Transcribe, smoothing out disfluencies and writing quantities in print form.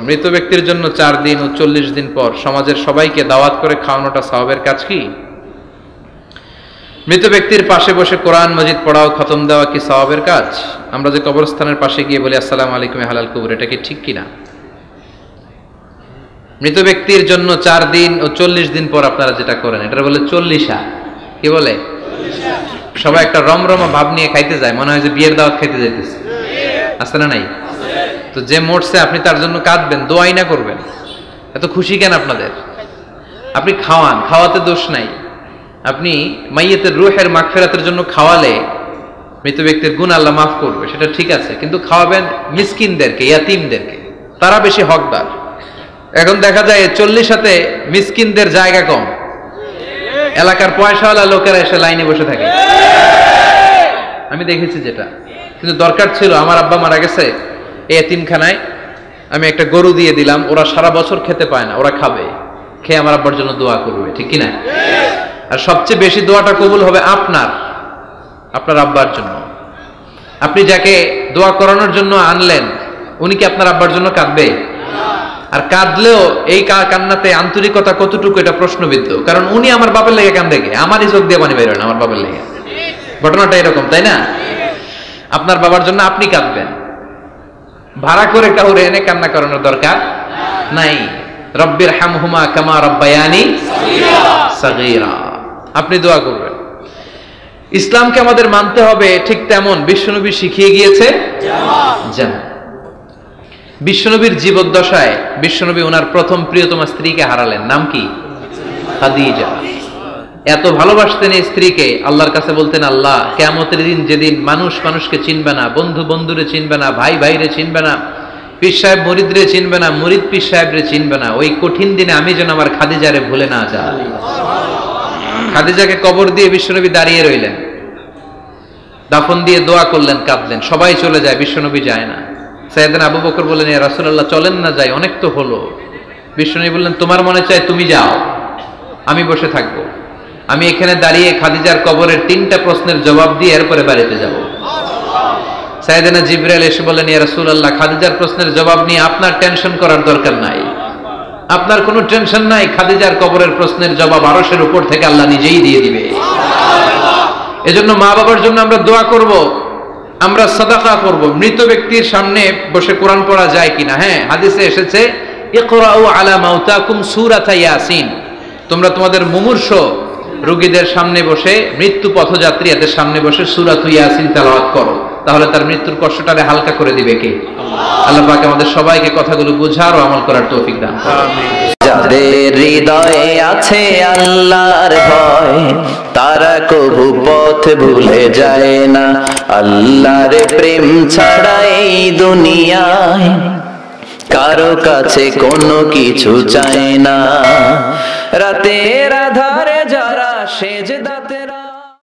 মৃত ব্যক্তির জন্য 4 দিন ও 40 দিন পর সমাজের সবাইকে দাওয়াত করে খাওয়ানোটা সওয়াবের কাজ কি? মৃত ব্যক্তির পাশে বসে কোরআন মাজিদ পড়াও খতম দেওয়া কি সওয়াবের কাজ? আমরা যে কবরস্থানের পাশে গিয়ে বলি আসসালামু আলাইকুম হালাল কবর, এটা কি ঠিক কিনা? মৃত ব্যক্তির জন্য 4 দিন ও 40 দিন পর আপনারা যেটা করেন এটা বলে 40 কি বলে? সবাই একটা রমরমা ভাব নিয়ে খাইতে যায়, মনে হয় যে বিয়ের দাওয়াত খাইতে যাইতেছে। আছে না নাই? তো যে মরছে আপনি তার জন্য কাঁদবেন, দোয়াই না করবেন, এত খুশি কেন আপনাদের? আপনি খাওয়ান, খাওয়াতে দোষ নাই। আপনি মাইয়েতের রূহের মাগফিরাতের জন্য খাওয়ালে মৃত ব্যক্তির গুনাহ আল্লাহ মাফ করবে, সেটা ঠিক আছে, কিন্তু খাওয়াবেন মিসকিনদেরকে, ইয়াতিমদেরকে, তারা বেশি হকদার। এখন দেখা যায় 40 মিসকিনদের জায়গা কম, এলাকার পয়সাওয়ালা লোকেরা এসে লাইনে বসে থাকে। আমি দেখেছি যেটা, কিন্তু দরকার ছিল আমার আব্বা মারা গেছে, এই এতিমখানায় আমি একটা গরু দিয়ে দিলাম, ওরা সারা বছর খেতে পায় না, ওরা খাবে, খেয়ে আমার আব্বার জন্য দোয়া করবে, ঠিক কিনা? আর সবচেয়ে বেশি দোয়াটা কবুল হবে আপনার আব্বার জন্য। আপনি যাকে দোয়া করানোর জন্য আনলেন, উনি কি আপনার আব্বার জন্য কাঁদবে? আর কাঁদলেও এই কান্নাতে আন্তরিকতা কতটুকু, এটা প্রশ্নবিদ্ধ। কারণ উনি আমার বাপের লেগে কান্দে, আমারই চোখ দিয়ে পানি বের হয় না আমার বাপের লেগে। ঘটনাটা এরকম, তাই না? আপনার বাবার জন্য আপনি কাঁদবেন, ভাড়া করে কাউরে এনে কান্না করানোর দরকার নাই। রব্বির হামহুমা কামা রব্বায়ানি সাগীরা, আপনি দোয়া করবেন। ইসলামকে আমাদের মানতে হবে ঠিক তেমন বিশ্বনবী শিখিয়ে গিয়েছে। বিশ্বনবীর জীবদ্দশায় বিশ্বনবী ওনার প্রথম প্রিয়তমা স্ত্রীকে হারালেন, নাম কি? খাদিজা। এত ভালোবাসতেন এই স্ত্রীকে, আল্লাহর কাছে বলতেন, আল্লাহ কিয়ামতের দিন যেদিন মানুষ মানুষকে চিনবে না, বন্ধু বন্ধুরে চিনবে না, ভাই ভাইরে চিনবে না, পীর সাহেব মুরিদরে চিনবে না, মুরিদ পীর সাহেবরে চিনবে না, ওই কঠিন দিনে আমি যেন আমার খাদিজারে ভুলে না যাই। খাদিজাকে কবর দিয়ে বিশ্বনবী দাঁড়িয়ে রইলেন, দাফন দিয়ে দোয়া করলেন, কাঁদলেন। সবাই চলে যায়, বিশ্বনবী যায় না। সাইয়েদনা আবু বকর বললেন, ইয়া রাসূলুল্লাহ চলেন না, যাই, অনেক তো হলো। বিশ্বনবী বললেন, তোমার মনে চায় তুমি যাও, আমি বসে থাকবো। আমি এখানে দাঁড়িয়ে খাদিজার কবরের 3টা প্রশ্নের জবাব দিয়ে এরপরে বাড়িতে যাব। সাইয়েদনা জিবরাইল এসে বললেন, ইয়া রাসূলুল্লাহ খাদিজার প্রশ্নের জবাব নিয়ে আপনার টেনশন করার দরকার নাই, আপনার কোনো টেনশন নাই, খাদিজার কবরের প্রশ্নের জবাব আরশের উপর থেকে আল্লাহ নিজেই দিয়ে দিবে। এজন্য মা বাবার জন্য আমরা দোয়া করব, আমরা সাদাকা করব। মৃত ব্যক্তির সামনে বসে কোরআন পড়া যায় কিনা? হ্যাঁ, হাদিসে এসেছে, ইকরাউ আলা মাউতাকুম সূরাতা ইয়াসিন, তোমরা তোমাদের মুমূর্ষ রোগীদের সামনে বসে, মৃত্যু পথযাত্রী এদের সামনে বসে সূরাতু ইয়াসিন তেলাওয়াত করো, তাহলে তার মৃত্যুর কষ্টটারে হালকা করে দিবে কে? আল্লাহ পাক আমাদের সবাইকে কথাগুলো বুঝার ও আমল করার তৌফিক দান করুন। আমিন। যাদের হৃদয়ে আছে আল্লাহর ভয়, তারা কবু পথ ভুলে যায় না। আল্লাহর প্রেম ছাড়া এই দুনিয়ায় কারো কাছে কোনো কিছু চায় না। রাতের আধারে যারা সেজদা